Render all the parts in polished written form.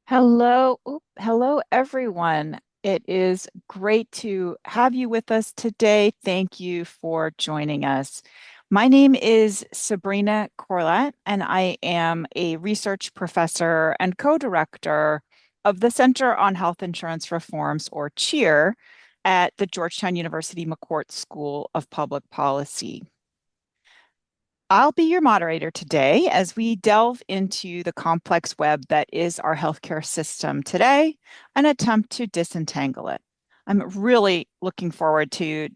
Hello, everyone. It is great to have you with us today. Thank you for joining us. My name is Sabrina Corlett, and I am a research professor and co-director of the Center on Health Insurance Reforms, or CHIR, at the Georgetown University McCourt School of Public Policy. I'll be your moderator today as we delve into the complex web that is our healthcare system today and attempt to disentangle it. I'm really looking forward to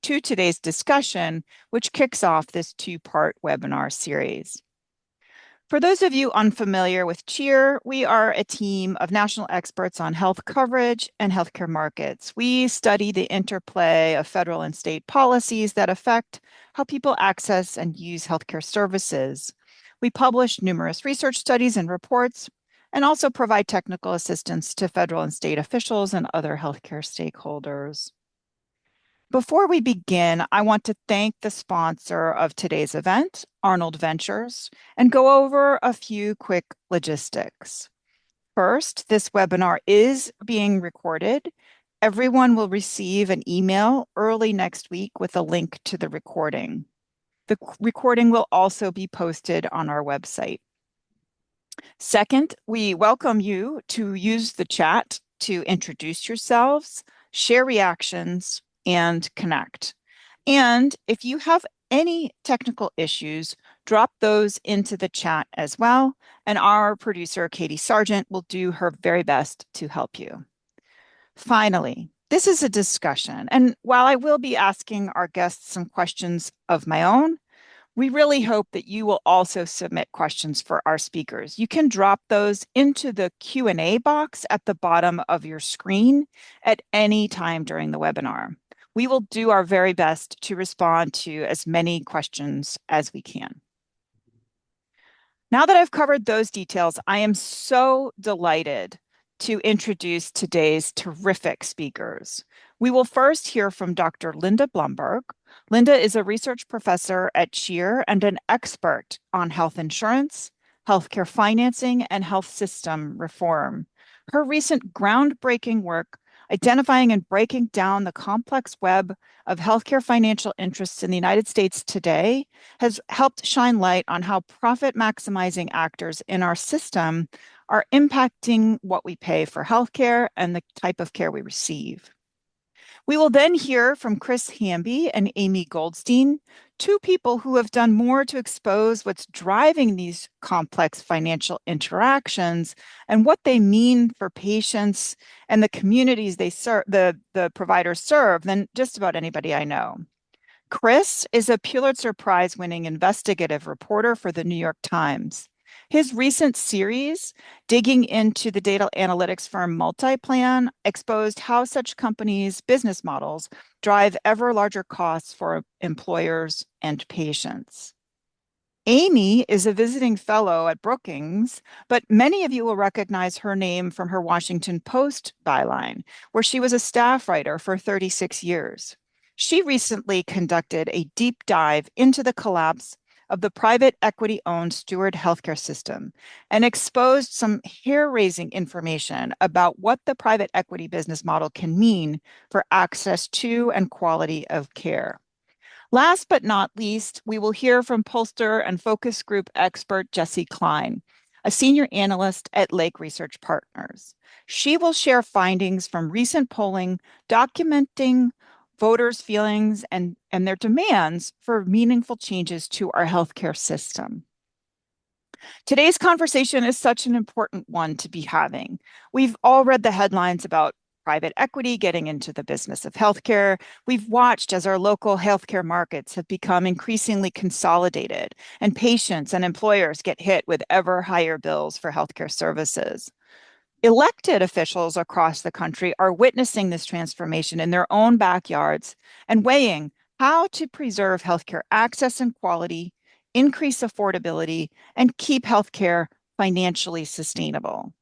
today's discussion, which kicks off this two-part webinar series. For those of you unfamiliar with CHIR, we are a team of national experts on health coverage and healthcare markets. We study the interplay of federal and state policies that affect how people access and use healthcare services. We publish numerous research studies and reports, and also provide technical assistance to federal and state officials and other healthcare stakeholders. Before we begin, I want to thank the sponsor of today's event, Arnold Ventures, and go over a few quick logistics. First, this webinar is being recorded. Everyone will receive an email early next week with a link to the recording. The recording will also be posted on our website. Second, we welcome you to use the chat to introduce yourselves, share reactions, and connect. And if you have any technical issues, drop those into the chat as well, and our producer, Katie Sargent, will do her very best to help you. Finally, this is a discussion, and while I will be asking our guests some questions of my own, we really hope that you will also submit questions for our speakers. You can drop those into the Q&A box at the bottom of your screen at any time during the webinar. We will do our very best to respond to as many questions as we can. Now that I've covered those details, I am so delighted to introduce today's terrific speakers. We will first hear from Dr. Linda Blumberg. Linda is a research professor at CHIR and an expert on health insurance, healthcare financing, and health system reform. Her recent groundbreaking work identifying and breaking down the complex web of healthcare financial interests in the United States today has helped shine light on how profit maximizing actors in our system are impacting what we pay for healthcare and the type of care we receive. We will then hear from Chris Hamby and Amy Goldstein, two people who have done more to expose what's driving these complex financial interactions and what they mean for patients and the communities they serve, the providers serve, than just about anybody I know. Chris is a Pulitzer Prize-winning investigative reporter for the New York Times. His recent series, digging into the data analytics firm Multiplan, exposed how such companies' business models drive ever larger costs for employers and patients. Amy is a visiting fellow at Brookings, but many of you will recognize her name from her Washington Post byline, where she was a staff writer for 36 years. She recently conducted a deep dive into the collapse of the private equity-owned Steward healthcare system and exposed some hair-raising information about what the private equity business model can mean for access to and quality of care. Last but not least, we will hear from pollster and focus group expert Jessie Kline, a senior analyst at Lake Research Partners. She will share findings from recent polling documenting voters' feelings and their demands for meaningful changes to our healthcare system. Today's conversation is such an important one to be having. We've all read the headlines about private equity getting into the business of healthcare. We've watched as our local healthcare markets have become increasingly consolidated, and patients and employers get hit with ever higher bills for healthcare services. Elected officials across the country are witnessing this transformation in their own backyards and weighing how to preserve healthcare access and quality, increase affordability, and keep healthcare financially sustainable.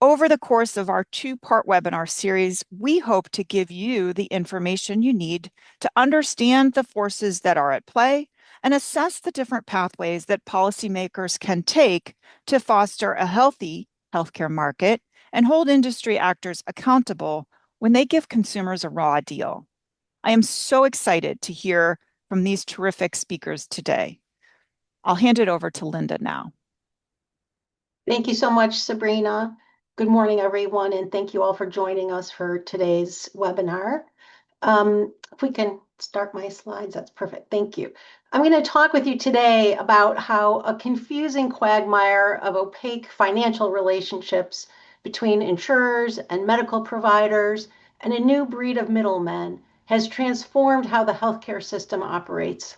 Over the course of our two-part webinar series, we hope to give you the information you need to understand the forces that are at play and assess the different pathways that policymakers can take to foster a healthy healthcare market and hold industry actors accountable when they give consumers a raw deal. I am so excited to hear from these terrific speakers today. I'll hand it over to Linda now. Thank you so much, Sabrina. Good morning, everyone, and thank you all for joining us for today's webinar. If we can start my slides, that's perfect. Thank you. I'm going to talk with you today about how a confusing quagmire of opaque financial relationships between insurers and medical providers and a new breed of middlemen has transformed how the healthcare system operates.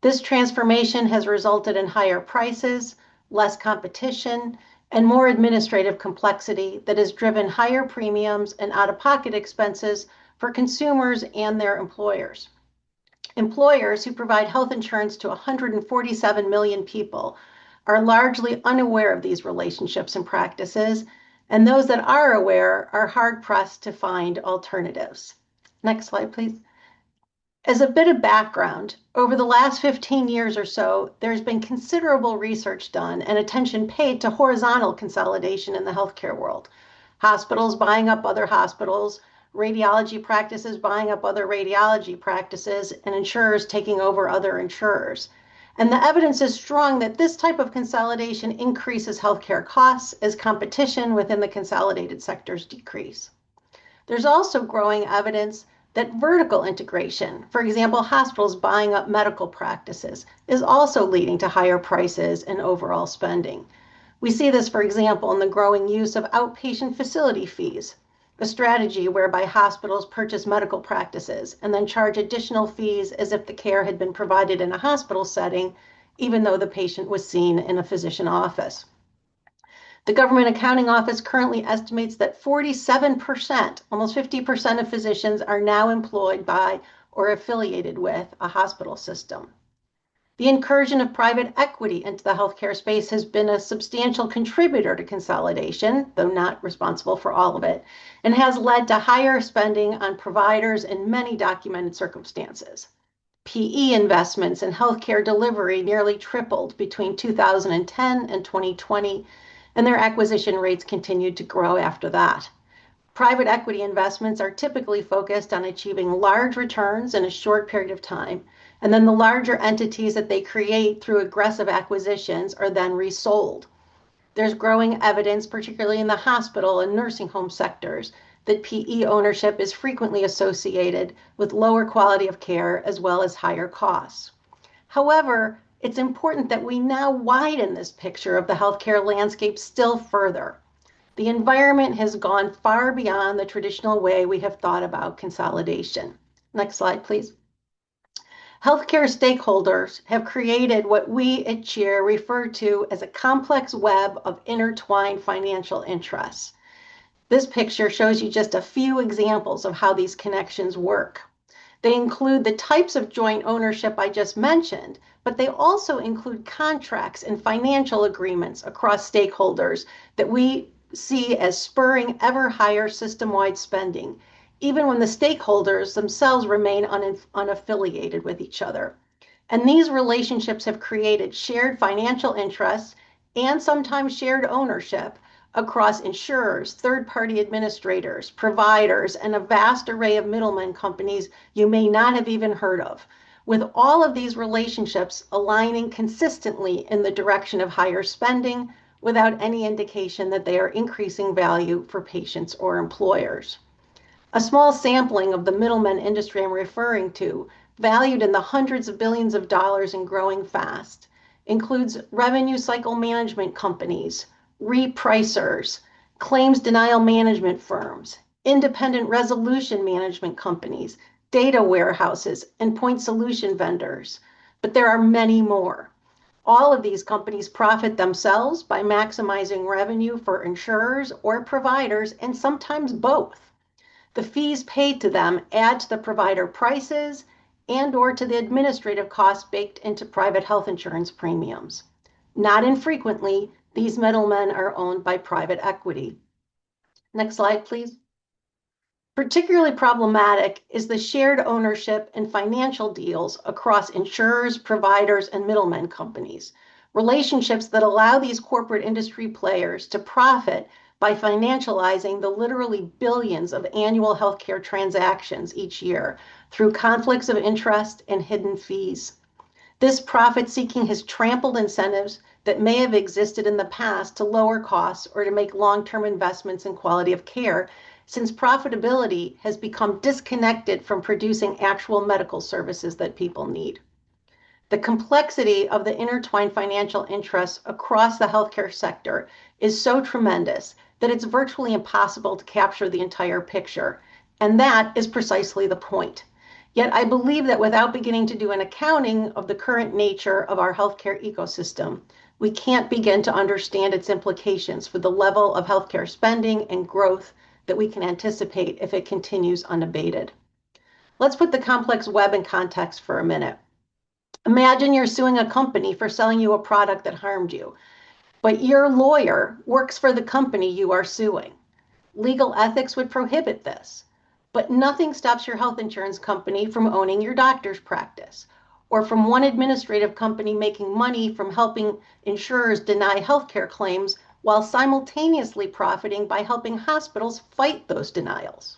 This transformation has resulted in higher prices, less competition, and more administrative complexity that has driven higher premiums and out-of-pocket expenses for consumers and their employers. Employers who provide health insurance to 147 million people are largely unaware of these relationships and practices, and those that are aware are hard-pressed to find alternatives. Next slide, please. As a bit of background, over the last 15 years or so, there's been considerable research done and attention paid to horizontal consolidation in the healthcare world. Hospitals buying up other hospitals, radiology practices buying up other radiology practices, and insurers taking over other insurers. And the evidence is strong that this type of consolidation increases healthcare costs as competition within the consolidated sectors decrease. There's also growing evidence that vertical integration, for example, hospitals buying up medical practices, is also leading to higher prices and overall spending. We see this, for example, in the growing use of outpatient facility fees, a strategy whereby hospitals purchase medical practices and then charge additional fees as if the care had been provided in a hospital setting, even though the patient was seen in a physician office. The Government Accounting Office currently estimates that 47%, almost 50% of physicians are now employed by or affiliated with a hospital system. The incursion of private equity into the healthcare space has been a substantial contributor to consolidation, though not responsible for all of it, and has led to higher spending on providers in many documented circumstances. PE investments in healthcare delivery nearly tripled between 2010 and 2020, and their acquisition rates continued to grow after that. Private equity investments are typically focused on achieving large returns in a short period of time, and then the larger entities that they create through aggressive acquisitions are then resold. There's growing evidence, particularly in the hospital and nursing home sectors, that PE ownership is frequently associated with lower quality of care as well as higher costs. However, it's important that we now widen this picture of the healthcare landscape still further. The environment has gone far beyond the traditional way we have thought about consolidation. Next slide, please. Healthcare stakeholders have created what we at CHIR refer to as a complex web of intertwined financial interests. This picture shows you just a few examples of how these connections work. They include the types of joint ownership I just mentioned, but they also include contracts and financial agreements across stakeholders that we see as spurring ever higher system-wide spending, even when the stakeholders themselves remain unaffiliated with each other. And these relationships have created shared financial interests and sometimes shared ownership across insurers, third-party administrators, providers, and a vast array of middlemen companies you may not have even heard of, with all of these relationships aligning consistently in the direction of higher spending without any indication that they are increasing value for patients or employers. A small sampling of the middlemen industry I'm referring to, valued in the hundreds of billions of dollars and growing fast, includes revenue cycle management companies, repricers, claims denial management firms, independent resolution management companies, data warehouses, and point solution vendors. But there are many more. All of these companies profit themselves by maximizing revenue for insurers or providers, and sometimes both. The fees paid to them add to the provider prices and or to the administrative costs baked into private health insurance premiums. Not infrequently, these middlemen are owned by private equity. Next slide, please. Particularly problematic is the shared ownership and financial deals across insurers, providers, and middlemen companies, relationships that allow these corporate industry players to profit by financializing the literally billions of annual healthcare transactions each year through conflicts of interest and hidden fees. This profit seeking has trampled incentives that may have existed in the past to lower costs or to make long-term investments in quality of care, since profitability has become disconnected from producing actual medical services that people need. The complexity of the intertwined financial interests across the healthcare sector is so tremendous that it's virtually impossible to capture the entire picture. And that is precisely the point. Yet I believe that without beginning to do an accounting of the current nature of our healthcare ecosystem, we can't begin to understand its implications for the level of healthcare spending and growth that we can anticipate if it continues unabated. Let's put the complex web in context for a minute. Imagine you're suing a company for selling you a product that harmed you, but your lawyer works for the company you are suing. Legal ethics would prohibit this, but nothing stops your health insurance company from owning your doctor's practice, or from one administrative company making money from helping insurers deny healthcare claims while simultaneously profiting by helping hospitals fight those denials.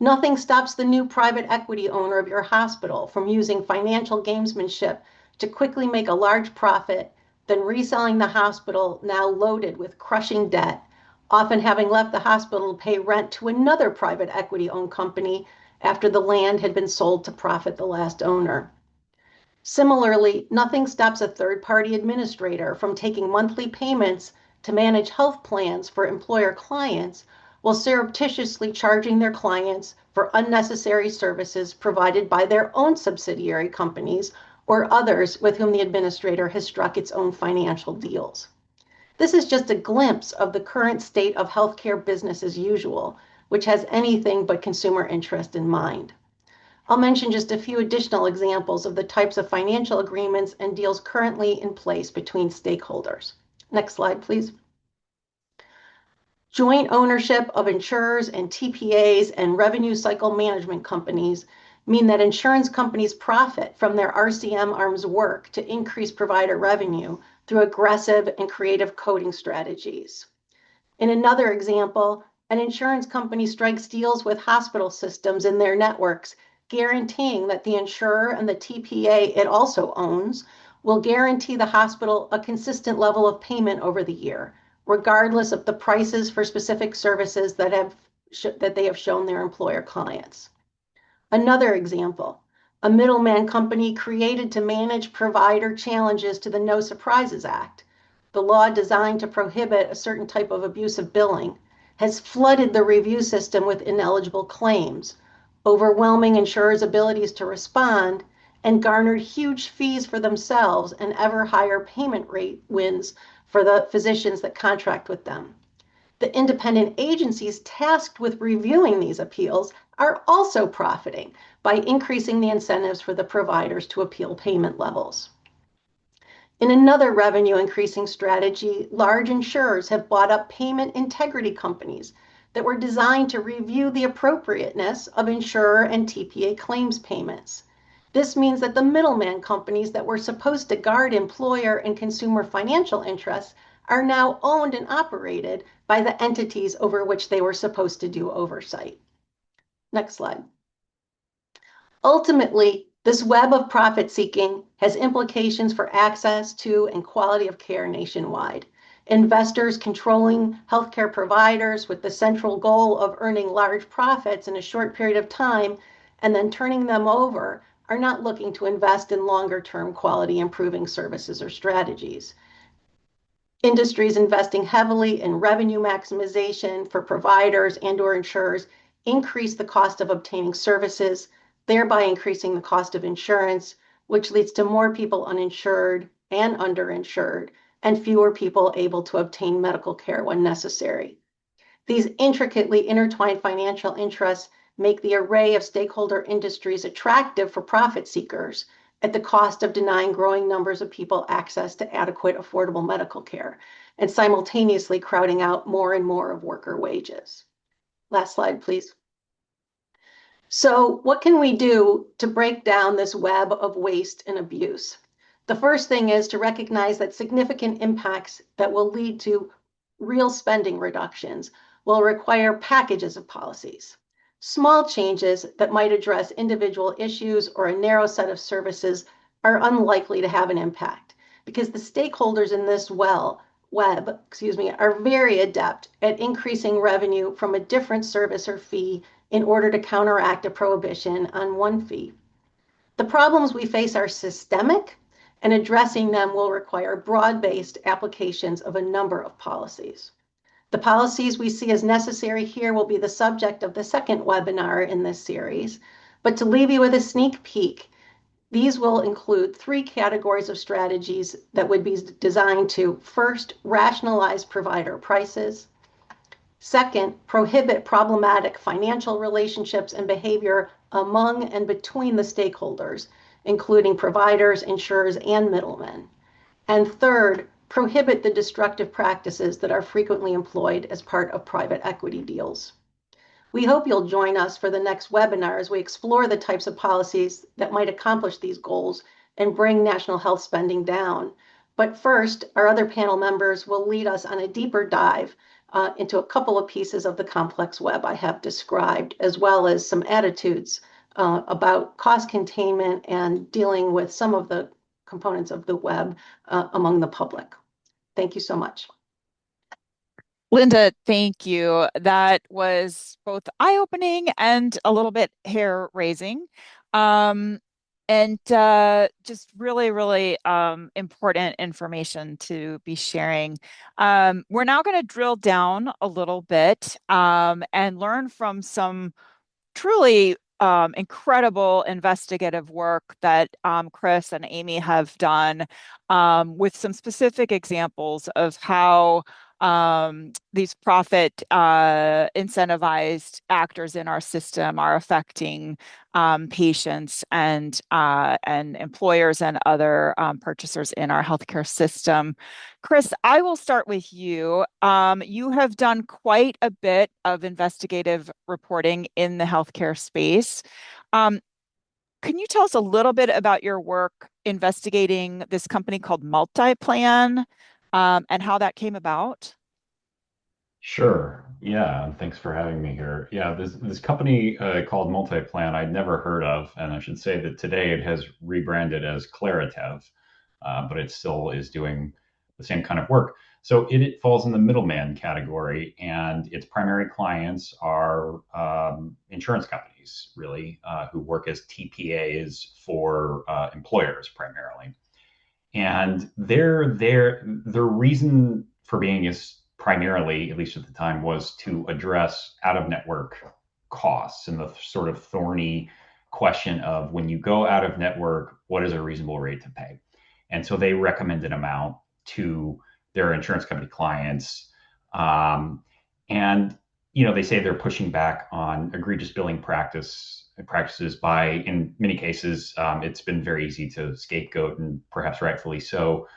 Nothing stops the new private equity owner of your hospital from using financial gamesmanship to quickly make a large profit, then reselling the hospital now loaded with crushing debt, often having left the hospital to pay rent to another private equity-owned company after the land had been sold to profit the last owner. Similarly, nothing stops a third-party administrator from taking monthly payments to manage health plans for employer clients while surreptitiously charging their clients for unnecessary services provided by their own subsidiary companies or others with whom the administrator has struck its own financial deals. This is just a glimpse of the current state of healthcare business as usual, which has anything but consumer interest in mind. I'll mention just a few additional examples of the types of financial agreements and deals currently in place between stakeholders. Next slide, please. Joint ownership of insurers and TPAs and revenue cycle management companies mean that insurance companies profit from their RCM arm's work to increase provider revenue through aggressive and creative coding strategies. In another example, an insurance company strikes deals with hospital systems in their networks, guaranteeing that the insurer and the TPA it also owns will guarantee the hospital a consistent level of payment over the year, regardless of the prices for specific services that they have shown their employer clients. Another example, a middleman company created to manage provider challenges to the No Surprises Act, the law designed to prohibit a certain type of abusive billing, has flooded the review system with ineligible claims, overwhelming insurers' abilities to respond, and garnered huge fees for themselves and ever higher payment rate wins for the physicians that contract with them. The independent agencies tasked with reviewing these appeals are also profiting by increasing the incentives for the providers to appeal payment levels. In another revenue increasing strategy, large insurers have bought up payment integrity companies that were designed to review the appropriateness of insurer and TPA claims payments. This means that the middleman companies that were supposed to guard employer and consumer financial interests are now owned and operated by the entities over which they were supposed to do oversight. Next slide. Ultimately, this web of profit seeking has implications for access to and quality of care nationwide. Investors controlling healthcare providers with the central goal of earning large profits in a short period of time and then turning them over are not looking to invest in longer-term quality improving services or strategies. Industries investing heavily in revenue maximization for providers and/or insurers increase the cost of obtaining services, thereby increasing the cost of insurance, which leads to more people uninsured and underinsured, and fewer people able to obtain medical care when necessary. These intricately intertwined financial interests make the array of stakeholder industries attractive for profit seekers at the cost of denying growing numbers of people access to adequate, affordable medical care, and simultaneously crowding out more and more of worker wages. Last slide, please. So what can we do to break down this web of waste and abuse? The first thing is to recognize that significant impacts that will lead to real spending reductions will require packages of policies. Small changes that might address individual issues or a narrow set of services are unlikely to have an impact because the stakeholders in this are very adept at increasing revenue from a different service or fee in order to counteract a prohibition on one fee. The problems we face are systemic, and addressing them will require broad-based applications of a number of policies. The policies we see as necessary here will be the subject of the second webinar in this series, but to leave you with a sneak peek, these will include three categories of strategies that would be designed to, first, rationalize provider prices, second, prohibit problematic financial relationships and behavior among and between the stakeholders, including providers, insurers, and middlemen, and third, prohibit the destructive practices that are frequently employed as part of private equity deals. We hope you'll join us for the next webinar as we explore the types of policies that might accomplish these goals and bring national health spending down. But first, our other panel members will lead us on a deeper dive into a couple of pieces of the complex web I have described, as well as some attitudes about cost containment and dealing with some of the components of the web among the public. Thank you so much. Linda, thank you. That was both eye-opening and a little bit hair-raising. Um, and just really, really important information to be sharing. We're now going to drill down a little bit and learn from some truly incredible investigative work that Chris and Amy have done with some specific examples of how these profit incentivized actors in our system are affecting patients and employers and other purchasers in our healthcare system. Chris, I will start with you. You have done quite a bit of investigative reporting in the healthcare space. Um, can you tell us a little bit about your work investigating this company called Multiplan, and how that came about? Sure. Yeah, and thanks for having me here. Yeah, this company called Multiplan I'd never heard of, and I should say that today it has rebranded as Claritev, but it still is doing the same kind of work. So it falls in the middleman category, and its primary clients are insurance companies, really, who work as TPAs for employers primarily. And their reason for being is primarily, at least at the time, was to address out of network costs and the sort of thorny question of when you go out of network, what is a reasonable rate to pay? And so they recommend an amount to their insurance company clients. And they say they're pushing back on egregious billing practices by, in many cases, it's been very easy to scapegoat, and perhaps rightfully so,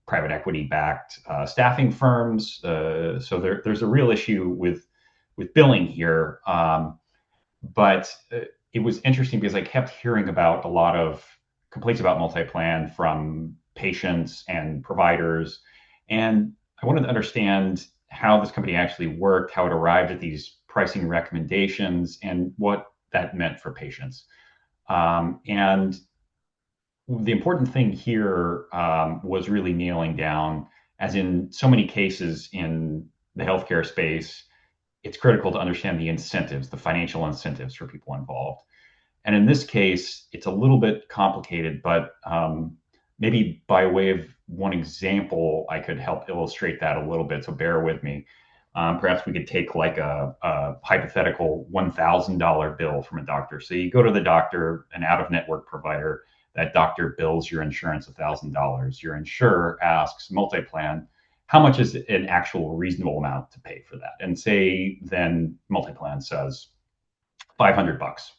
private equity backed staffing firms. So there's a real issue with billing here. But it was interesting because I kept hearing about a lot of complaints about Multiplan from patients and providers. And I wanted to understand how this company actually worked, how it arrived at these pricing recommendations, and what that meant for patients. And the important thing here was really nailing down, as in so many cases in the healthcare space, it's critical to understand the incentives, the financial incentives for people involved. And in this case, it's a little bit complicated, but maybe by way of one example, I could help illustrate that a little bit. So bear with me. Perhaps we could take like a hypothetical $1,000 bill from a doctor. So you go to the doctor, an out-of-network provider, that doctor bills your insurance $1,000. Your insurer asks Multiplan, how much is an actual reasonable amount to pay for that? And say then Multiplan says $500.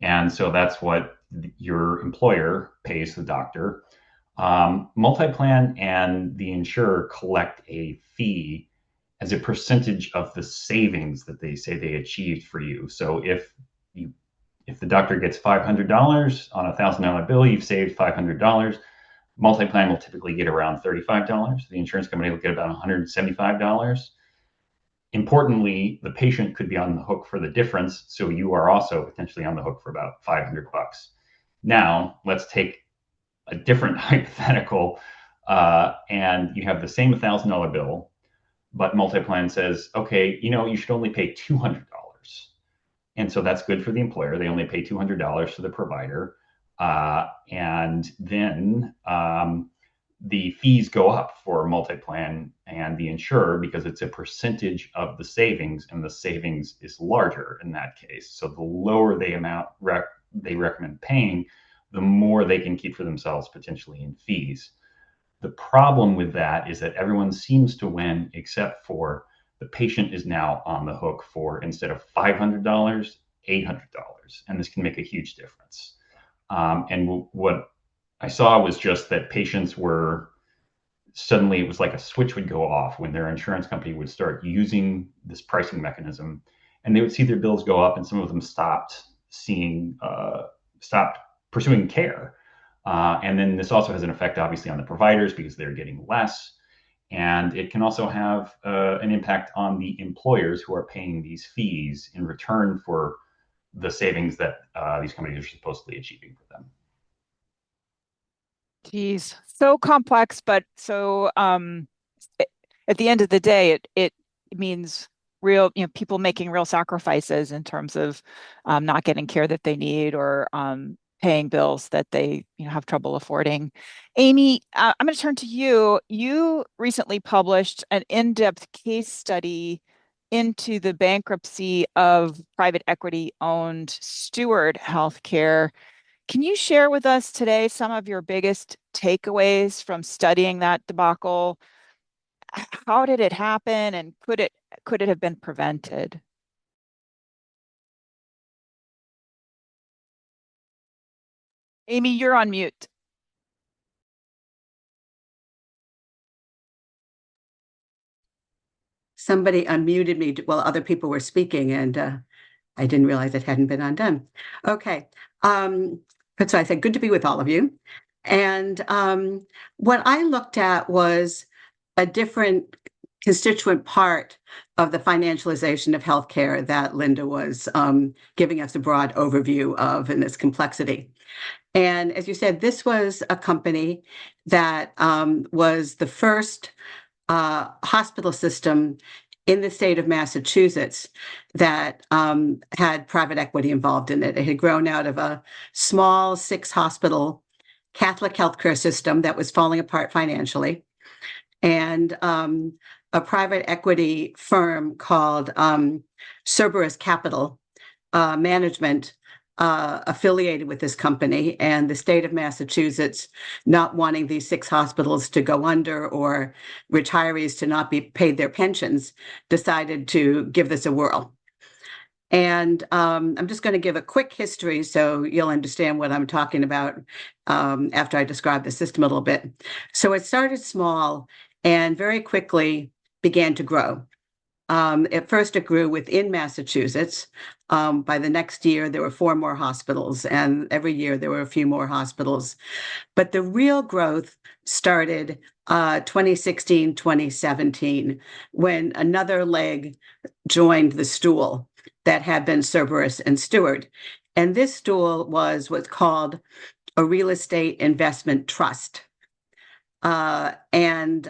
And so that's what your employer pays the doctor. Multiplan and the insurer collect a fee as a percentage of the savings that they say they achieved for you. So if the doctor gets $500 on a $1,000 bill, you've saved $500. Multi-plan will typically get around $35. The insurance company will get about $175. Importantly, the patient could be on the hook for the difference, so you are also potentially on the hook for about $500. Now, let's take a different hypothetical, and you have the same $1,000 bill, but Multiplan says, okay, you should only pay $200. And so that's good for the employer. They only pay $200 to the provider. And then the fees go up for Multiplan and the insurer because it's a percentage of the savings, and the savings is larger in that case. So the lower the amount they recommend paying, the more they can keep for themselves potentially in fees. The problem with that is that everyone seems to win except for the patient is now on the hook for, instead of $500, $800. And this can make a huge difference. And what I saw was just that patients were suddenly, it was like a switch would go off when their insurance company would start using this pricing mechanism, and they would see their bills go up, and some of them stopped pursuing care. And then this also has an effect, obviously, on the providers because they're getting less. And it can also have an impact on the employers who are paying these fees in return for the savings that these companies are supposedly achieving for them. Geez, so complex, but so at the end of the day, it means real, people making real sacrifices in terms of not getting care that they need, or paying bills that they have trouble affording. Amy, I'm going to turn to you. You recently published an in-depth case study into the bankruptcy of private equity-owned Steward Healthcare. Can you share with us today some of your biggest takeaways from studying that debacle? How did it happen, and could it have been prevented? Amy, you're on mute. Somebody unmuted me while other people were speaking, and I didn't realize it hadn't been undone. Okay. So I said, good to be with all of you. And what I looked at was a different constituent part of the financialization of healthcare that Linda was giving us a broad overview of in this complexity. And as you said, this was a company that was the first hospital system in the state of Massachusetts that had private equity involved in it. It had grown out of a small 6-hospital Catholic healthcare system that was falling apart financially, and a private equity firm called Cerberus Capital Management affiliated with this company, and the state of Massachusetts, not wanting these 6 hospitals to go under or retirees to not be paid their pensions, decided to give this a whirl. And I'm just going to give a quick history so you'll understand what I'm talking about after I describe the system a little bit. So it started small and very quickly began to grow. At first, it grew within Massachusetts. By the next year, there were 4 more hospitals, and every year there were a few more hospitals. But the real growth started 2016, 2017, when another leg joined the stool that had been Cerberus and Steward. And this stool was what's called a real estate investment trust. And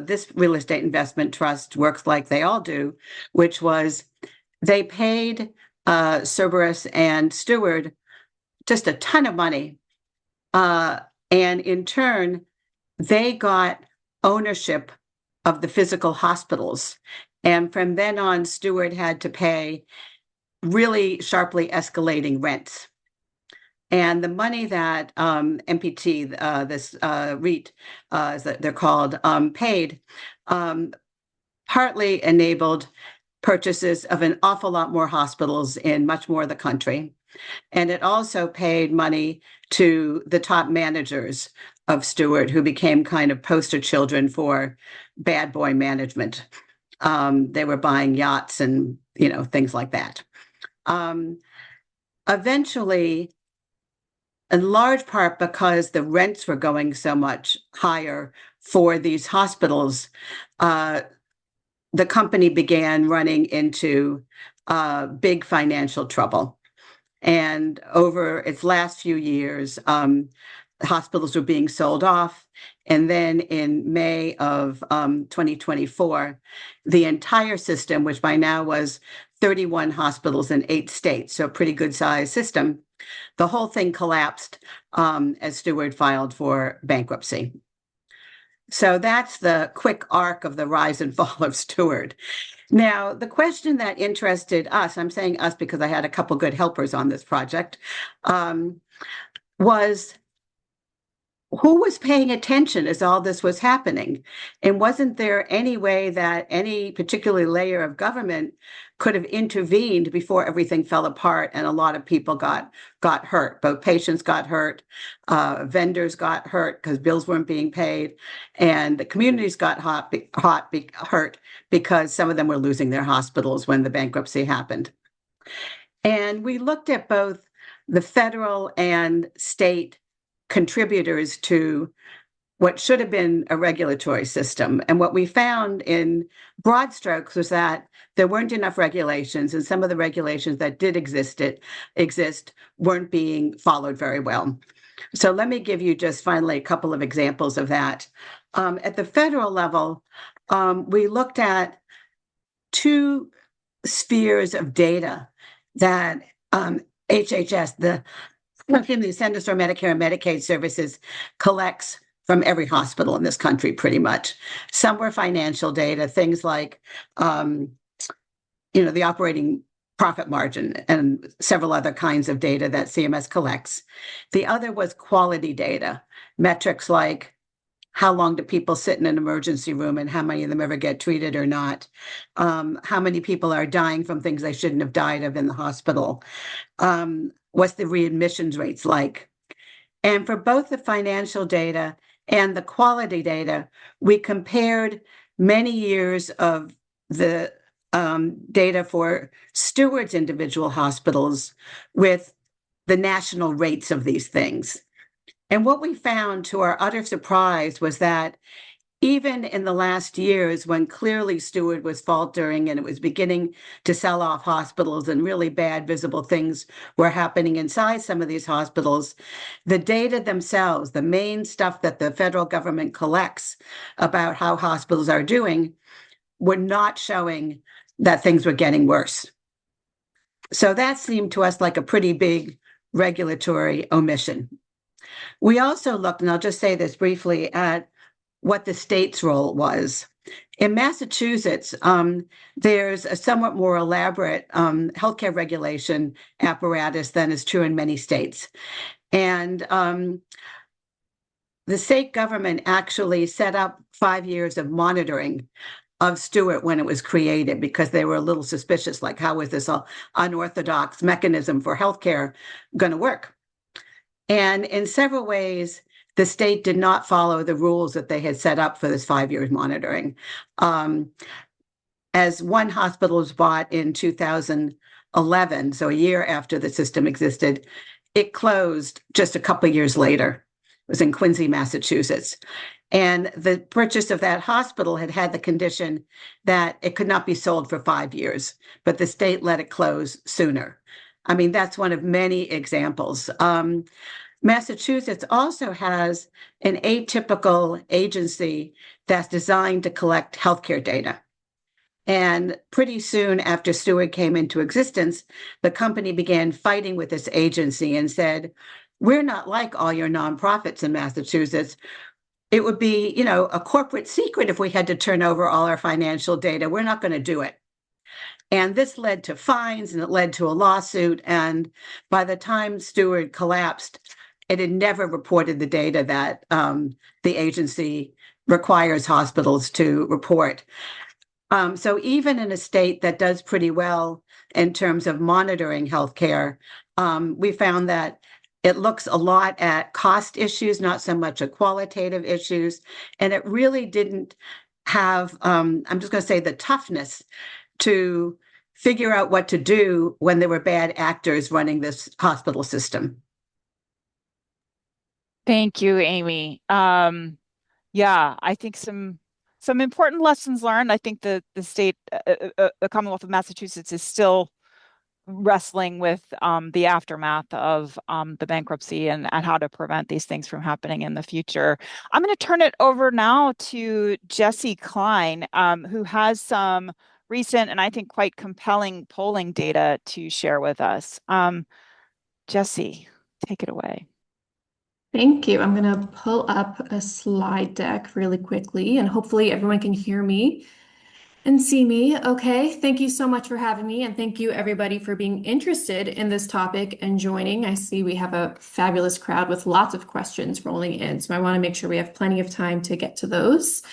this real estate investment trust works like they all do, which was they paid Cerberus and Steward just a ton of money. And in turn, they got ownership of the physical hospitals. And from then on, Steward had to pay really sharply escalating rents. And the money that MPT, this REIT, as they're called, paid, partly enabled purchases of an awful lot more hospitals in much more of the country. And it also paid money to the top managers of Steward, who became kind of poster children for bad boy management. They were buying yachts and, things like that. Eventually, in large part because the rents were going so much higher for these hospitals, the company began running into big financial trouble. And over its last few years, hospitals were being sold off. And then in May of 2024, the entire system, which by now was 31 hospitals in 8 states, so a pretty good sized system, the whole thing collapsed as Steward filed for bankruptcy. So that's the quick arc of the rise and fall of Steward. Now, the question that interested us, I'm saying us because I had a couple good helpers on this project, was who was paying attention as all this was happening? And wasn't there any way that any particular layer of government could have intervened before everything fell apart and a lot of people got hurt? Both patients got hurt, vendors got hurt because bills weren't being paid, and the communities got hurt because some of them were losing their hospitals when the bankruptcy happened. And we looked at both the federal and state contributors to what should have been a regulatory system. And what we found in broad strokes was that there weren't enough regulations, and some of the regulations that did exist weren't being followed very well. So let me give you just finally a couple of examples of that. At the federal level, we looked at 2 spheres of data that HHS, the Centers for Medicare and Medicaid Services, collects from every hospital in this country, pretty much. Some were financial data, things like, the operating profit margin and several other kinds of data that CMS collects. The other was quality data, metrics like how long do people sit in an emergency room and how many of them ever get treated or not, how many people are dying from things they shouldn't have died of in the hospital, what's the readmissions rates like. And for both the financial data and the quality data, we compared many years of the data for Steward's individual hospitals with the national rates of these things. And what we found, to our utter surprise, was that even in the last years, when clearly Steward was faltering and it was beginning to sell off hospitals and really bad visible things were happening inside some of these hospitals, the data themselves, the main stuff that the federal government collects about how hospitals are doing, were not showing that things were getting worse. So that seemed to us like a pretty big regulatory omission. We also looked, and I'll just say this briefly, at what the state's role was. In Massachusetts, there's a somewhat more elaborate healthcare regulation apparatus than is true in many states. And the state government actually set up 5 years of monitoring of Steward when it was created, because they were a little suspicious, like, how is this unorthodox mechanism for healthcare going to work? And in several ways, the state did not follow the rules that they had set up for this 5 years monitoring. As one hospital was bought in 2011, so a year after the system existed, it closed just a couple of years later. It was in Quincy, Massachusetts. And the purchase of that hospital had the condition that it could not be sold for 5 years, but the state let it close sooner. I mean, that's one of many examples. Massachusetts also has an atypical agency that's designed to collect healthcare data. And pretty soon after Steward came into existence, the company began fighting with this agency and said, we're not like all your nonprofits in Massachusetts. It would be, a corporate secret if we had to turn over all our financial data. We're not going to do it. And this led to fines, and it led to a lawsuit. And by the time Steward collapsed, it had never reported the data that the agency requires hospitals to report. So even in a state that does pretty well in terms of monitoring healthcare, we found that it looks a lot at cost issues, not so much at qualitative issues. And it really didn't have, I'm just going to say, the toughness to figure out what to do when there were bad actors running this hospital system. Thank you, Amy. Yeah, I think some important lessons learned. I think the state, the Commonwealth of Massachusetts, is still wrestling with the aftermath of the bankruptcy and how to prevent these things from happening in the future. I'm going to turn it over now to Jesse Kline, who has some recent and I think quite compelling polling data to share with us. Jesse, take it away. Thank you. I'm going to pull up a slide deck really quickly, and hopefully everyone can hear me and see me. Okay, thank you so much for having me, and thank you everybody for being interested in this topic and joining. I see we have a fabulous crowd with lots of questions rolling in, so I want to make sure we have plenty of time to get to those.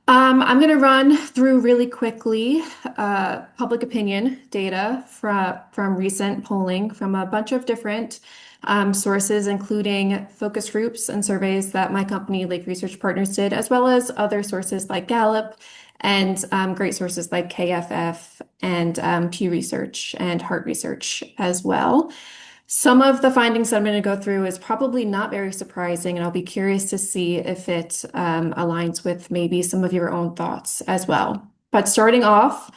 I'm going to run through really quickly public opinion data from recent polling from a bunch of different sources, including focus groups and surveys that my company, Lake Research Partners, did, as well as other sources like Gallup and great sources like KFF and Pew Research and Heart Research as well. Some of the findings that I'm going to go through is probably not very surprising, and I'll be curious to see if it aligns with maybe some of your own thoughts as well. But starting off,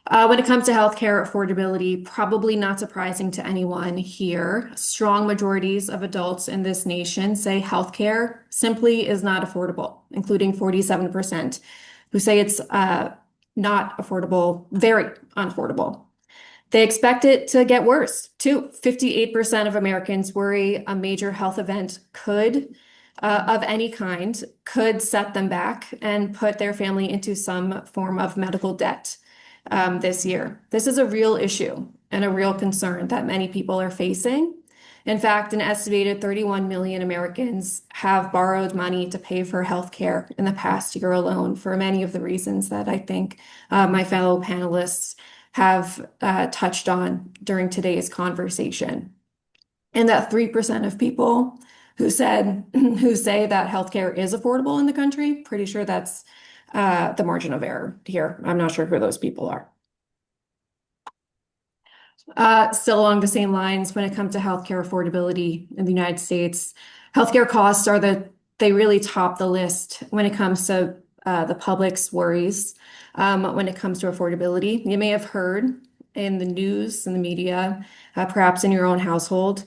when it comes to healthcare affordability, probably not surprising to anyone here. Strong majorities of adults in this nation say healthcare simply is not affordable, including 47% who say it's not affordable, very unaffordable. They expect it to get worse, too. 58% of Americans worry a major health event of any kind, could set them back and put their family into some form of medical debt this year. This is a real issue and a real concern that many people are facing. In fact, an estimated 31 million Americans have borrowed money to pay for healthcare in the past year alone for many of the reasons that I think my fellow panelists have touched on during today's conversation. And that 3% of people who say that healthcare is affordable in the country, pretty sure that's the margin of error here. I'm not sure who those people are. Still along the same lines, when it comes to healthcare affordability in the United States, healthcare costs they really top the list when it comes to the public's worries when it comes to affordability. You may have heard in the news and the media, perhaps in your own household,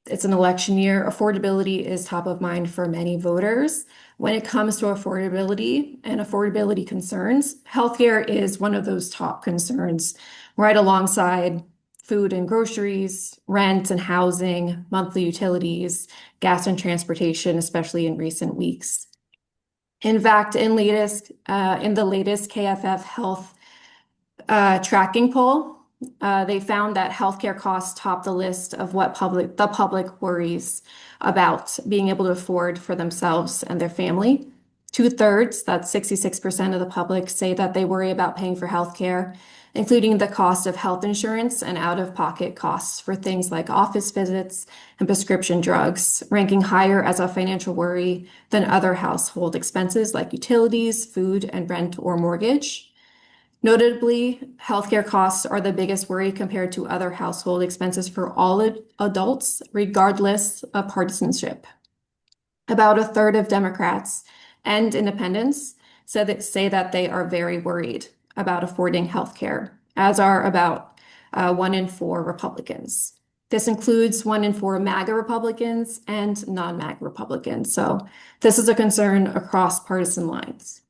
it's an election year. Affordability is top of mind for many voters. When it comes to affordability and affordability concerns, healthcare is one of those top concerns, right alongside food and groceries, rent and housing, monthly utilities, gas and transportation, especially in recent weeks. In fact, in the latest KFF Health tracking poll, they found that healthcare costs top the list of what the public worries about being able to afford for themselves and their family. 2/3, that's 66% of the public, say that they worry about paying for healthcare, including the cost of health insurance and out-of-pocket costs for things like office visits and prescription drugs, ranking higher as a financial worry than other household expenses like utilities, food, and rent or mortgage. Notably, healthcare costs are the biggest worry compared to other household expenses for all adults, regardless of partisanship. About 1/3 of Democrats and independents say that they are very worried about affording healthcare, as are about 1 in 4 Republicans. This includes 1 in 4 MAGA Republicans and non-MAGA Republicans. So this is a concern across partisan lines.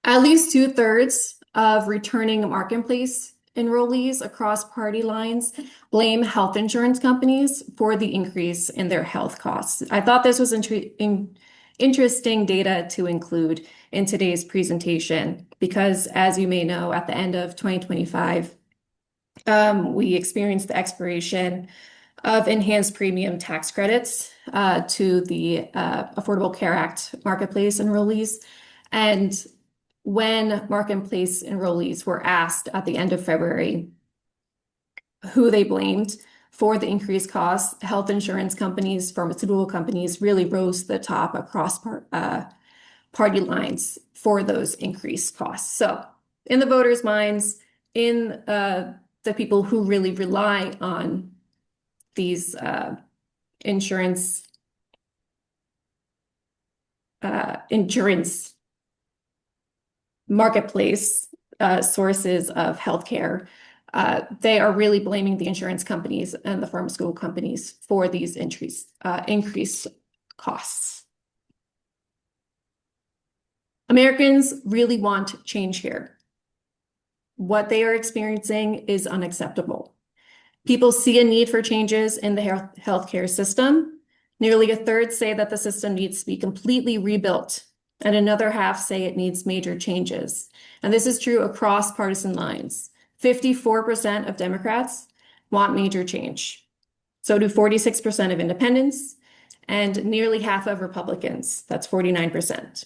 At least 2/3 of returning marketplace enrollees across party lines blame health insurance companies for the increase in their health costs. I thought this was interesting data to include in today's presentation because, as you may know, at the end of 2025, we experienced the expiration of enhanced premium tax credits to the Affordable Care Act marketplace enrollees. And when marketplace enrollees were asked at the end of February who they blamed for the increased costs, health insurance companies, pharmaceutical companies really rose to the top across party lines for those increased costs. So in the voters' minds, in the people who really rely on these insurance marketplace sources of healthcare, they are really blaming the insurance companies and the pharmaceutical companies for these increased costs. Americans really want change here. What they are experiencing is unacceptable. People see a need for changes in the healthcare system. Nearly a third say that the system needs to be completely rebuilt, and another half say it needs major changes. And this is true across partisan lines. 54% of Democrats want major change. So do 46% of independents, and nearly half of Republicans. That's 49%.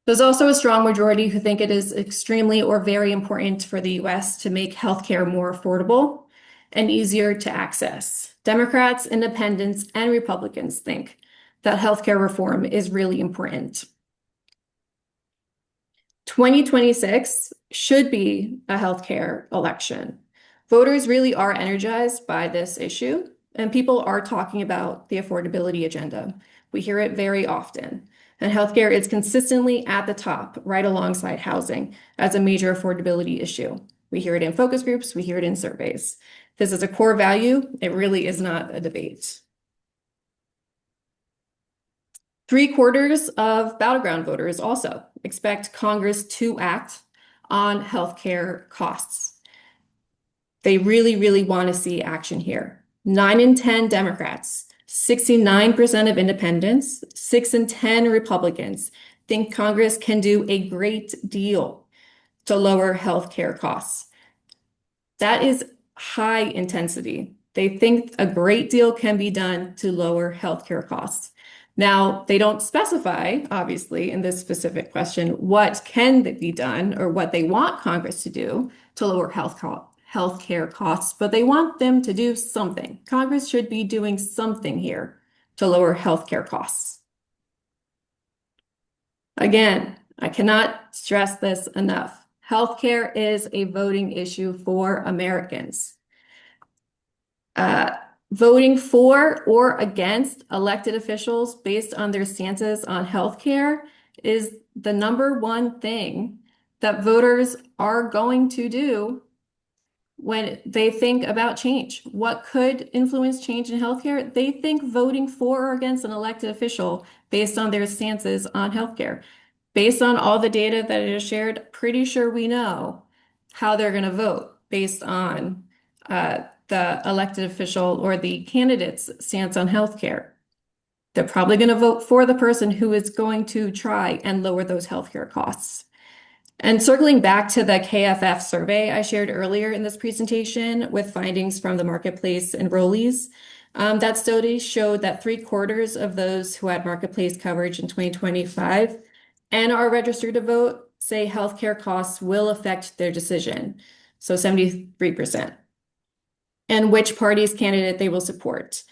There's also a strong majority who think it is extremely or very important for the US to make healthcare more affordable and easier to access. Democrats, independents, and Republicans think that healthcare reform is really important. 2026 should be a healthcare election. Voters really are energized by this issue, and people are talking about the affordability agenda. We hear it very often. And healthcare is consistently at the top, right alongside housing, as a major affordability issue. We hear it in focus groups, we hear it in surveys. This is a core value. It really is not a debate. 3/4 of battleground voters also expect Congress to act on healthcare costs. They really, really want to see action here. 9 in 10 Democrats, 69% of independents, 6 in 10 Republicans think Congress can do a great deal to lower healthcare costs. That is high intensity. They think a great deal can be done to lower healthcare costs. Now, they don't specify, obviously, in this specific question, what can be done or what they want Congress to do to lower healthcare costs, but they want them to do something. Congress should be doing something here to lower healthcare costs. Again, I cannot stress this enough. Healthcare is a voting issue for Americans. Voting for or against elected officials based on their stances on healthcare is the #1 thing that voters are going to do when they think about change. What could influence change in healthcare? They think voting for or against an elected official based on their stances on healthcare. Based on all the data that is shared, pretty sure we know how they're going to vote based on the elected official or the candidate's stance on healthcare. They're probably going to vote for the person who is going to try and lower those healthcare costs. And circling back to the KFF survey I shared earlier in this presentation with findings from the marketplace enrollees, that study showed that 3/4 of those who had marketplace coverage in 2025 and are registered to vote say healthcare costs will affect their decision, so 73%, and which party's candidate they will support.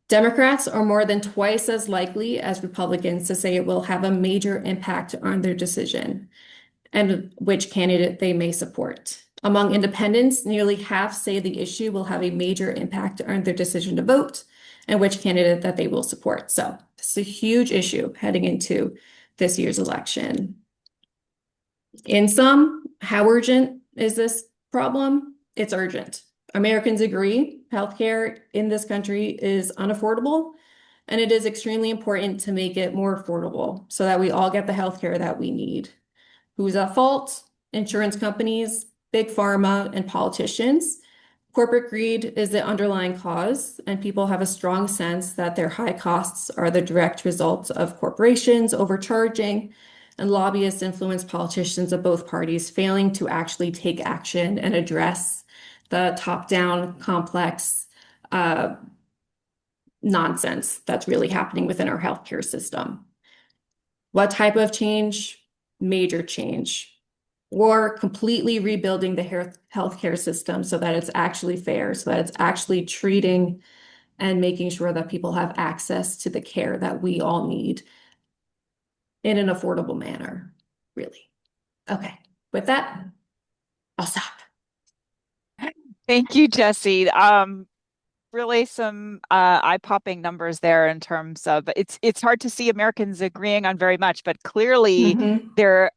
Democrats are more than twice as likely as Republicans to say it will have a major impact on their decision and which candidate they may support. Among independents, nearly half say the issue will have a major impact on their decision to vote and which candidate that they will support. So this is a huge issue heading into this year's election. In sum, how urgent is this problem? It's urgent. Americans agree healthcare in this country is unaffordable, and it is extremely important to make it more affordable so that we all get the healthcare that we need. Who's at fault? Insurance companies, big pharma, and politicians. Corporate greed is the underlying cause, and people have a strong sense that their high costs are the direct result of corporations overcharging, and lobbyists influence politicians of both parties failing to actually take action and address the top-down complex nonsense that's really happening within our healthcare system. What type of change? Major change, or completely rebuilding the healthcare system so that it's actually fair, so that it's actually treating and making sure that people have access to the care that we all need in an affordable manner, really. Okay, with that, I'll stop. Thank you, Jessie. really some eye-popping numbers there in terms of it's hard to see Americans agreeing on very much, but clearly Hmm. there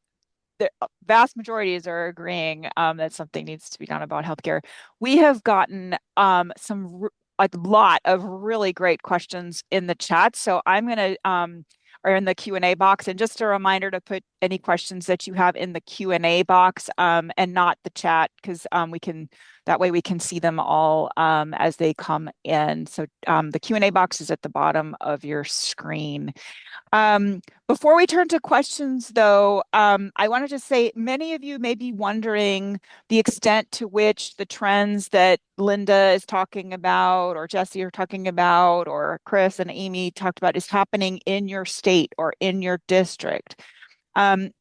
the vast majorities are agreeing that something needs to be done about healthcare. We have gotten a lot of really great questions in the chat, so I'm going to or in the Q&A box, and just a reminder to put any questions that you have in the Q&A box and not the chat, because we can that way we can see them all as they come in. So the Q&A box is at the bottom of your screen. Before we turn to questions, though, I wanted to say many of you may be wondering the extent to which the trends that Linda is talking about, or Jesse are talking about, or Chris and Amy talked about is happening in your state or in your district.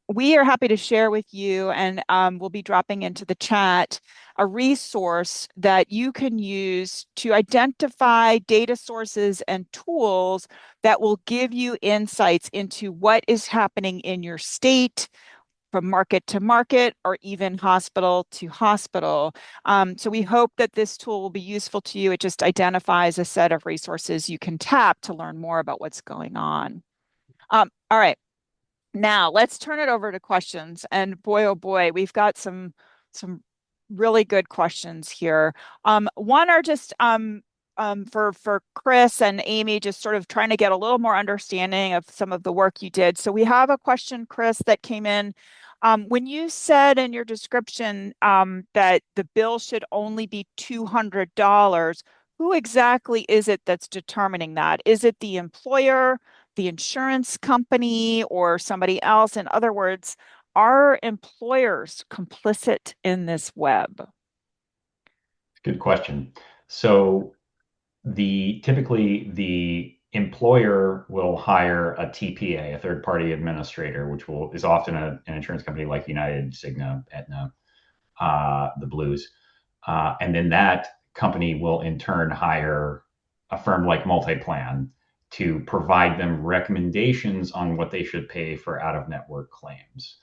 We are happy to share with you, and we'll be dropping into the chat a resource that you can use to identify data sources and tools that will give you insights into what is happening in your state from market to market or even hospital to hospital. So we hope that this tool will be useful to you. It just identifies a set of resources you can tap to learn more about what's going on. All right. Now let's turn it over to questions. And boy, oh boy, we've got some really good questions here. One are just for Chris and Amy, just sort of trying to get a little more understanding of some of the work you did. So we have a question, Chris, that came in. When you said in your description that the bill should only be $200, who exactly is it that's determining that? Is it the employer, the insurance company, or somebody else? In other words, are employers complicit in this web? Good question. So typically the employer will hire a TPA, a third party administrator, which is often an insurance company like United, Cigna, Aetna, the Blues. And then that company will in turn hire a firm like Multiplan to provide them recommendations on what they should pay for out-of-network claims.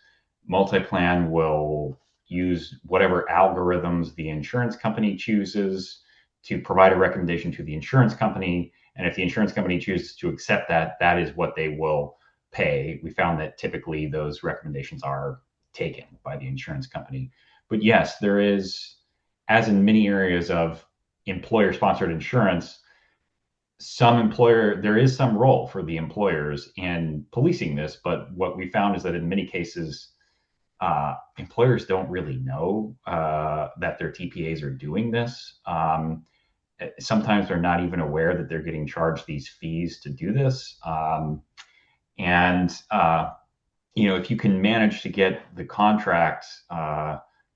Multiplan will use whatever algorithms the insurance company chooses to provide a recommendation to the insurance company. And if the insurance company chooses to accept that, that is what they will pay. We found that typically those recommendations are taken by the insurance company. But yes, there is, as in many areas of employer-sponsored insurance, there is some role for the employers in policing this. But what we found is that in many cases, employers don't really know that their TPAs are doing this. Sometimes they're not even aware that they're getting charged these fees to do this. And if you can manage to get the contract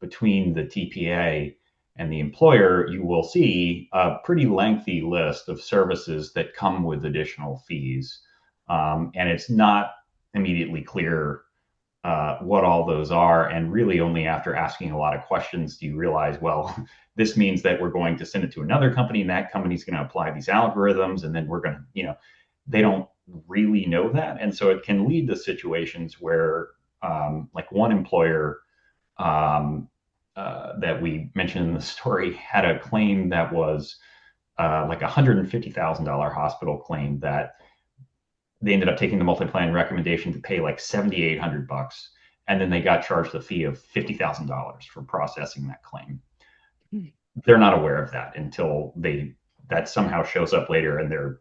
between the TPA and the employer, you will see a pretty lengthy list of services that come with additional fees. And it's not immediately clear what all those are. And really only after asking a lot of questions do you realize, well, this means that we're going to send it to another company and that company's going to apply these algorithms. And then we're going to, they don't really know that. And so it can lead to situations where like one employer that we mentioned in the story had a claim that was like $150,000 hospital claim that they ended up taking the Multiplan recommendation to pay like $7,800, and then they got charged a fee of $50,000 for processing that claim. They're not aware of that until that somehow shows up later and their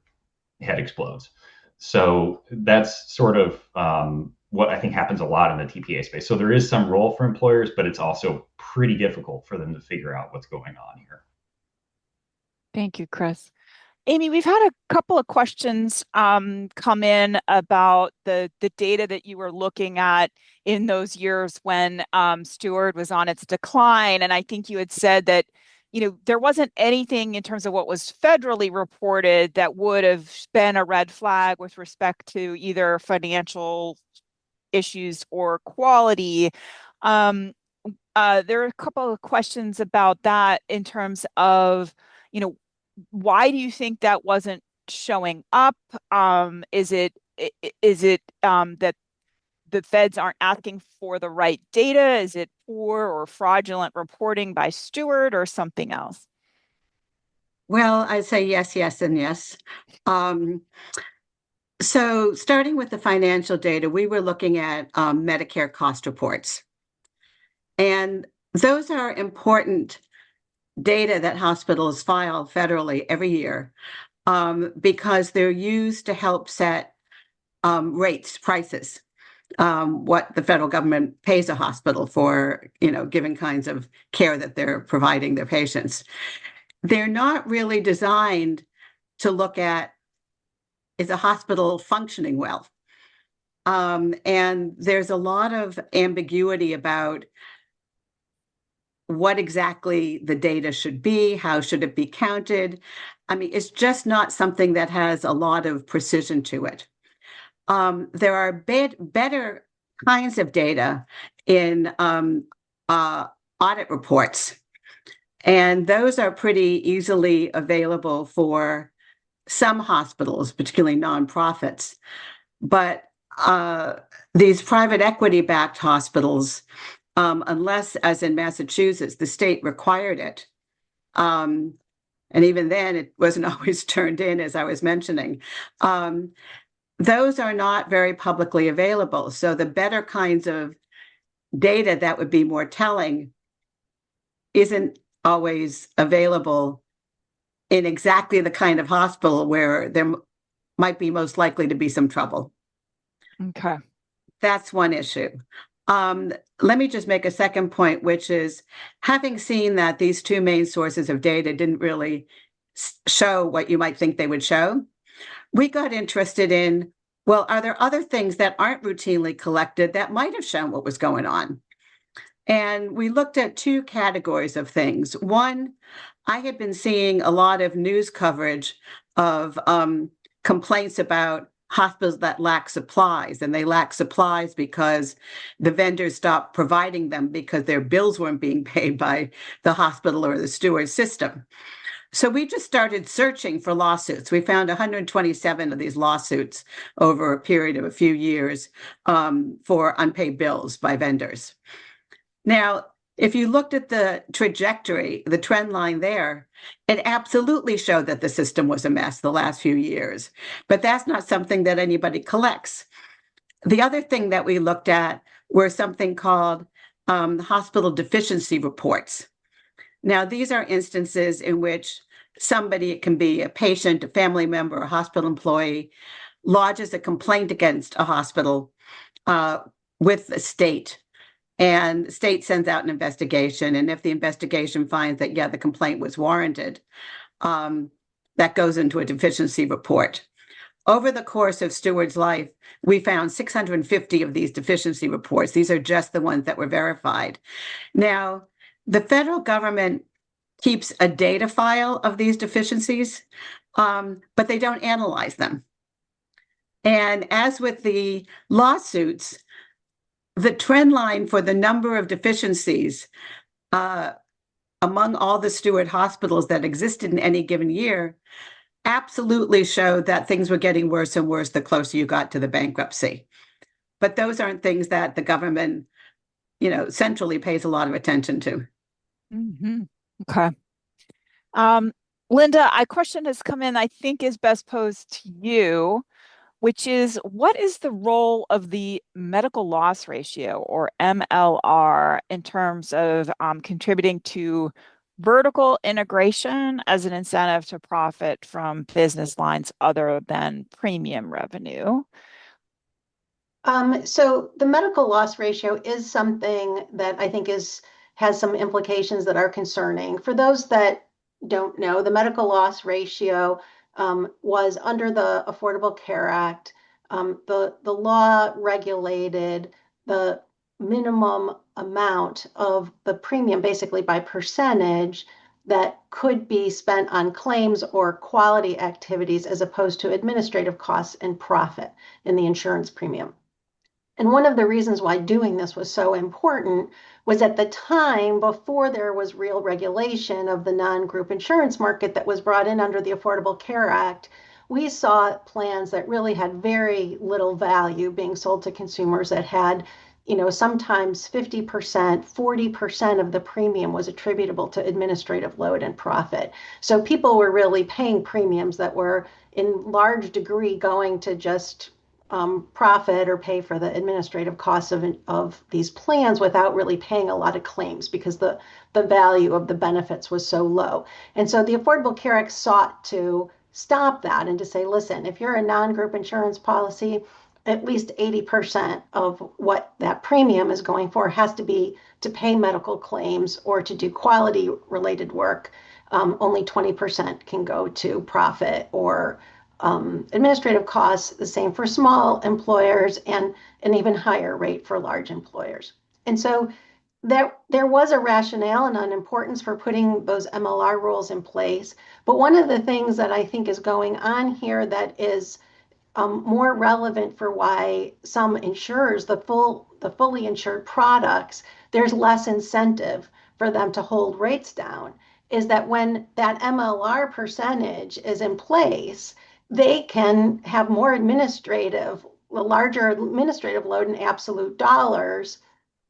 head explodes. So that's sort of what I think happens a lot in the TPA space. So there is some role for employers, but it's also pretty difficult for them to figure out what's going on here. Thank you, Chris. Amy, we've had a couple of questions come in about the data that you were looking at in those years when Steward was on its decline. And I think you had said that, there wasn't anything in terms of what was federally reported that would have been a red flag with respect to either financial issues or quality. There are a couple of questions about that in terms of, why do you think that wasn't showing up? Is it that the feds aren't asking for the right data? Is it poor or fraudulent reporting by Steward or something else? Well, I'd say yes, yes, and yes. Um, so starting with the financial data, we were looking at Medicare cost reports. And those are important data that hospitals file federally every year because they're used to help set rates, prices, what the federal government pays a hospital for, given kinds of care that they're providing their patients. They're not really designed to look at, is a hospital functioning well? And there's a lot of ambiguity about what exactly the data should be, how should it be counted. I mean, it's just not something that has a lot of precision to it. There are better kinds of data in audit reports, and those are pretty easily available for some hospitals, particularly nonprofits. But these private equity-backed hospitals, unless, as in Massachusetts, the state required it, and even then it wasn't always turned in, as I was mentioning, those are not very publicly available. So the better kinds of data that would be more telling isn't always available in exactly the kind of hospital where there might be most likely to be some trouble. Okay. That's one issue. Let me just make a second point, which is having seen that these two main sources of data didn't really show what you might think they would show, we got interested in, well, are there other things that aren't routinely collected that might have shown what was going on? And we looked at two categories of things. One, I had been seeing a lot of news coverage of complaints about hospitals that lack supplies, and they lack supplies because the vendors stopped providing them because their bills weren't being paid by the hospital or the steward system. So we just started searching for lawsuits. We found 127 of these lawsuits over a period of a few years for unpaid bills by vendors. Now, if you looked at the trajectory, the trend line there, it absolutely showed that the system was a mess the last few years. But that's not something that anybody collects. The other thing that we looked at were something called hospital deficiency reports. Now, these are instances in which somebody, it can be a patient, a family member, a hospital employee, lodges a complaint against a hospital with the state. And the state sends out an investigation. And if the investigation finds that, yeah, the complaint was warranted, that goes into a deficiency report. Over the course of Steward's life, we found 650 of these deficiency reports. These are just the ones that were verified. Now, the federal government keeps a data file of these deficiencies, but they don't analyze them. And as with the lawsuits, the trend line for the number of deficiencies among all the Steward hospitals that existed in any given year absolutely showed that things were getting worse and worse the closer you got to the bankruptcy. But those aren't things that the government, centrally pays a lot of attention to. Mm-hmm. Okay. Linda, a question has come in, I think is best posed to you, which is what is the role of the medical loss ratio or MLR in terms of contributing to vertical integration as an incentive to profit from business lines other than premium revenue? So the medical loss ratio is something that I think has some implications that are concerning. For those that don't know, the medical loss ratio was under the Affordable Care Act. The law regulated the minimum amount of the premium, basically by percentage, that could be spent on claims or quality activities as opposed to administrative costs and profit in the insurance premium. And one of the reasons why doing this was so important was at the time before there was real regulation of the non-group insurance market that was brought in under the Affordable Care Act, we saw plans that really had very little value being sold to consumers that had sometimes 50%, 40% of the premium was attributable to administrative load and profit. So people were really paying premiums that were in large degree going to just profit or pay for the administrative costs of these plans without really paying a lot of claims because the value of the benefits was so low. And so the Affordable Care Act sought to stop that and to say, listen, if you're a non-group insurance policy, at least 80% of what that premium is going for has to be to pay medical claims or to do quality related work. Only 20% can go to profit or administrative costs, the same for small employers and an even higher rate for large employers. And so there was a rationale and an importance for putting those MLR rules in place. But one of the things that I think is going on here that is more relevant for why some insurers, the fully insured products, there's less incentive for them to hold rates down, is that when that MLR percentage is in place, they can have more larger administrative load in absolute dollars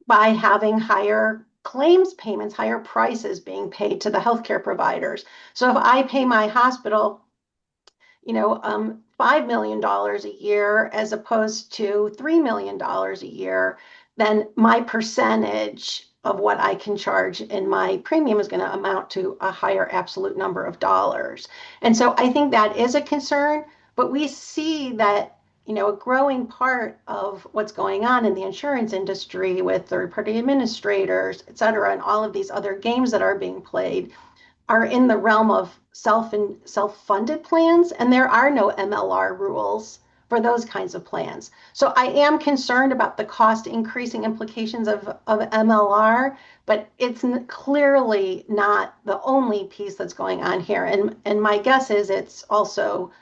by having higher claims payments, higher prices being paid to the healthcare providers. So if I pay my hospital $5 million a year as opposed to $3 million a year, then my percentage of what I can charge in my premium is going to amount to a higher absolute number of dollars. And so I think that is a concern, but we see that a growing part of what's going on in the insurance industry with third-party administrators, et cetera, and all of these other games that are being played are in the realm of self-funded plans, and there are no MLR rules for those kinds of plans. So I am concerned about the cost increasing implications of MLR, but it's clearly not the only piece that's going on here. And my guess is it's also,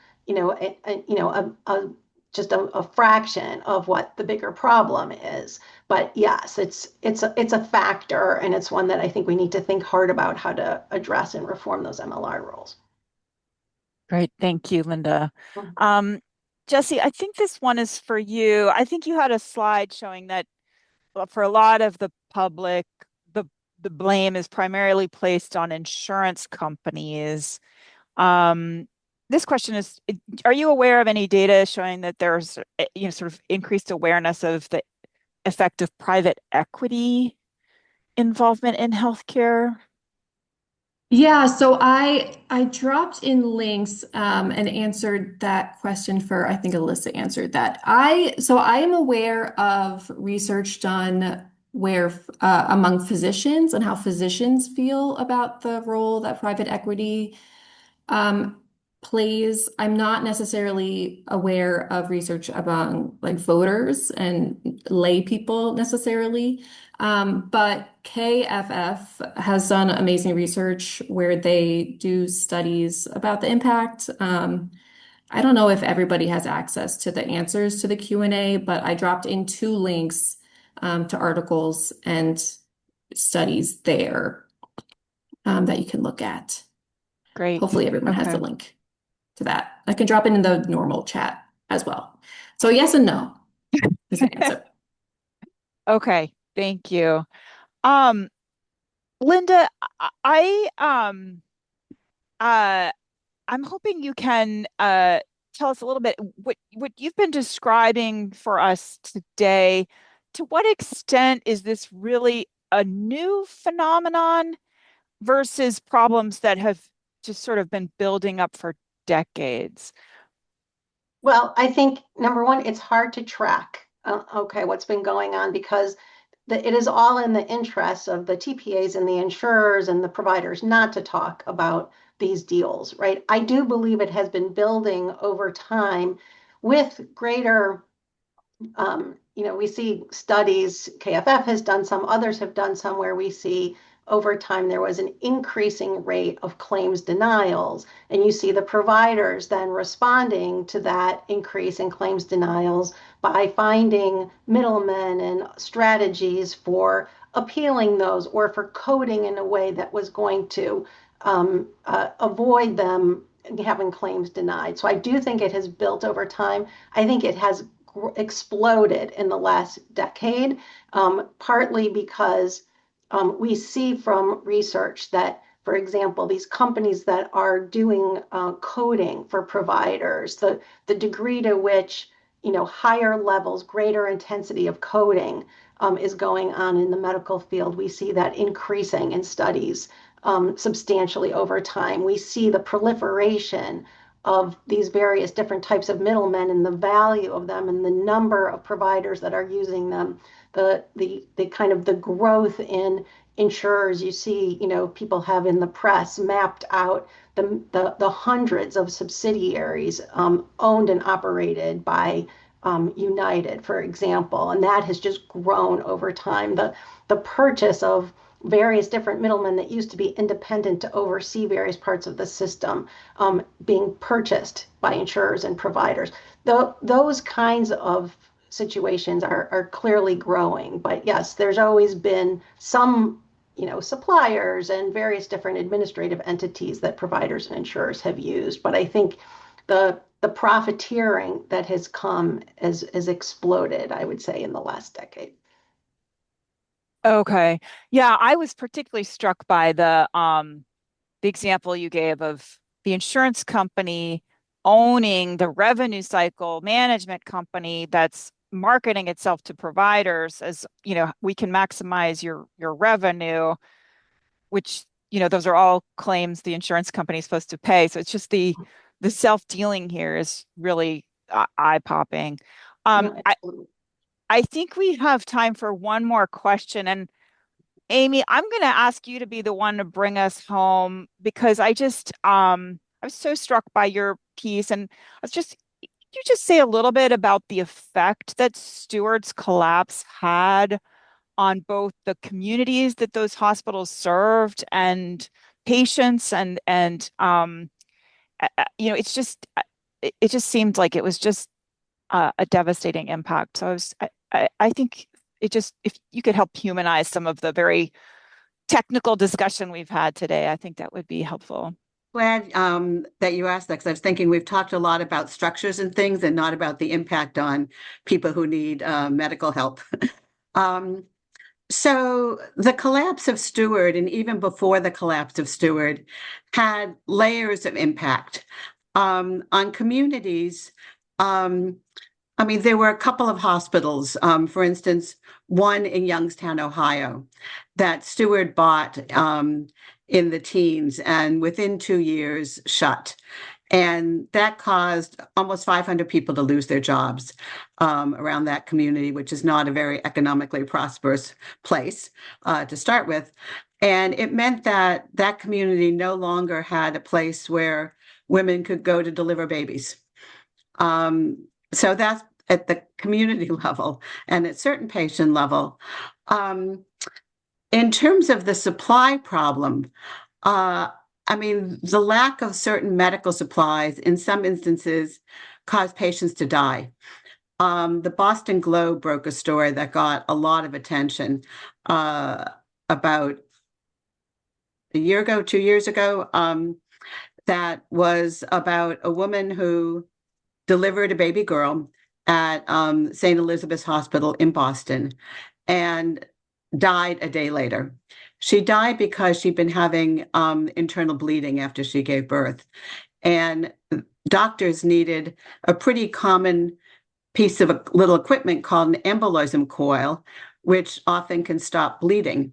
just a fraction of what the bigger problem is. But yes, it's a factor, and it's one that I think we need to think hard about how to address and reform those MLR rules. Great. Thank you, Linda. Mhm. Jesse, I think this one is for you. I think you had a slide showing that for a lot of the public, the the blame is primarily placed on insurance companies. This question is, are you aware of any data showing that there's, sort of increased awareness of the effect of private equity involvement in healthcare? Yeah, so I dropped in links and answered that question for I think Alyssa answered that. I am aware of research done where among physicians and how physicians feel about the role that private equity um, plays. I'm not necessarily aware of research among like voters and lay people necessarily. But KFF has done amazing research where they do studies about the impact. I don't know if everybody has access to the answers to the Q&A, but I dropped in two links to articles and studies there that you can look at. Great. Hopefully everyone has the Okay. link to that. I can drop it in the normal chat as well. So yes and no is the answer. Okay. Thank you. Um, Linda, uh I'm hoping you can tell us a little bit what you've been describing for us today. To what extent is this really a new phenomenon versus problems that have just sort of been building up for decades? Well, I think number one, it's hard to track, what's been going on because it is all in the interest of the TPAs and the insurers and the providers not to talk about these deals, right? I do believe it has been building over time with greater we see studies, KFF has done some, others have done some where we see over time there was an increasing rate of claims denials. And you see the providers then responding to that increase in claims denials by finding middlemen and strategies for appealing those or for coding in a way that was going to avoid them having claims denied. So I do think it has built over time. I think it has exploded in the last decade, partly because we see from research that, for example, these companies that are doing coding for providers, the degree to which higher levels, greater intensity of coding is going on in the medical field. We see that increasing in studies substantially over time. We see the proliferation of these various different types of middlemen and the value of them and the number of providers that are using them, the kind of the growth in insurers. You see, people have in the press mapped out the hundreds of subsidiaries owned and operated by United, for example, and that has just grown over time. The purchase of various different middlemen that used to be independent to oversee various parts of the system being purchased by insurers and providers. Those kinds of situations are clearly growing. But yes, there's always been some suppliers and various different administrative entities that providers and insurers have used. But I think the profiteering that has come has exploded, I would say, in the last decade. Okay. Yeah, I was particularly struck by the example you gave of the insurance company owning the revenue cycle management company that's marketing itself to providers as, we can maximize your revenue, which, those are all claims the insurance company is supposed to pay. So it's just the self-dealing here is really eye-popping. Yeah, I think we have time for one more question. And Amy, I'm going to ask you to be the one to bring us home because I was so struck by your piece. And could you just say a little bit about the effect that Steward's collapse had on both the communities that those hospitals served and patients it just seemed like it was just a devastating impact. So I think if you could help humanize some of the very technical discussion we've had today, I think that would be helpful. Glad that you asked that, because I was thinking we've talked a lot about structures and things and not about the impact on people who need medical help. So the collapse of Steward, and even before the collapse of Steward, had layers of impact on communities. There were a couple of hospitals, for instance, one in Youngstown, Ohio, that Steward bought in the teens and within 2 years shut. And that caused almost 500 people to lose their jobs around that community, which is not a very economically prosperous place to start with. And it meant that that community no longer had a place where women could go to deliver babies. So that's at the community level and at certain patient level. In terms of the supply problem, the lack of certain medical supplies in some instances caused patients to die. The Boston Globe broke a story that got a lot of attention about a year ago, 2 years ago, that was about a woman who delivered a baby girl at St. Elizabeth's Hospital in Boston and died a day later. She died because she'd been having internal bleeding after she gave birth. And doctors needed a pretty common piece of little equipment called an embolism coil, which often can stop bleeding.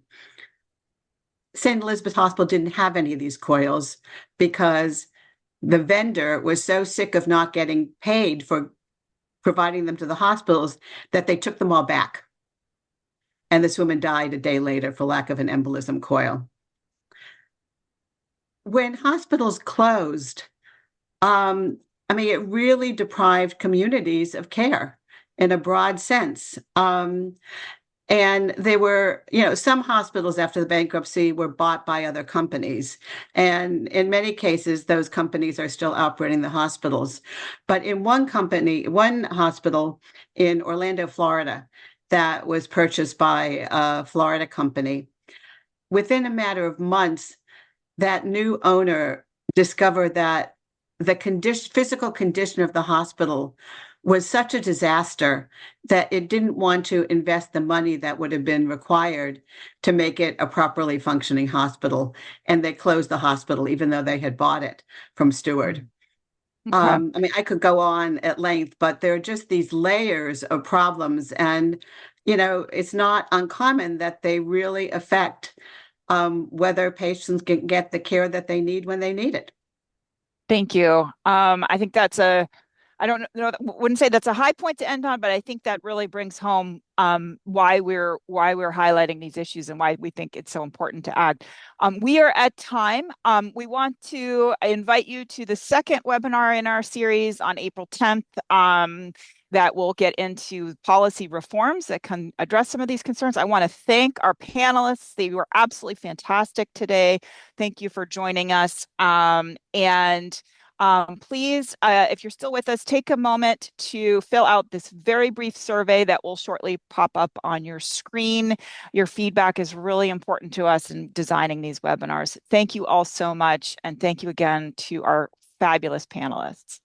St. Elizabeth Hospital didn't have any of these coils because the vendor was so sick of not getting paid for providing them to the hospitals that they took them all back. And this woman died a day later for lack of an embolism coil. When hospitals closed, it really deprived communities of care in a broad sense. And they were, some hospitals after the bankruptcy were bought by other companies. And in many cases, those companies are still operating the hospitals. But in one hospital in Orlando, Florida, that was purchased by a Florida company, within a matter of months, that new owner discovered that the physical condition of the hospital was such a disaster that it didn't want to invest the money that would have been required to make it a properly functioning hospital. And they closed the hospital, even though they had bought it from Steward. Okay. I mean, I could go on at length, but there are just these layers of problems. And, it's not uncommon that they really affect whether patients can get the care that they need when they need it. Thank you. I think I don't know, wouldn't say that's a high point to end on, but I think that really brings home why we're highlighting these issues and why we think it's so important to act. We are at time. We want to invite you to the second webinar in our series on April 10th. That will get into policy reforms that can address some of these concerns. I want to thank our panelists. They were absolutely fantastic today. Thank you for joining us. Please, if you're still with us, take a moment to fill out this very brief survey that will shortly pop up on your screen. Your feedback is really important to us in designing these webinars. Thank you all so much. And thank you again to our fabulous panelists.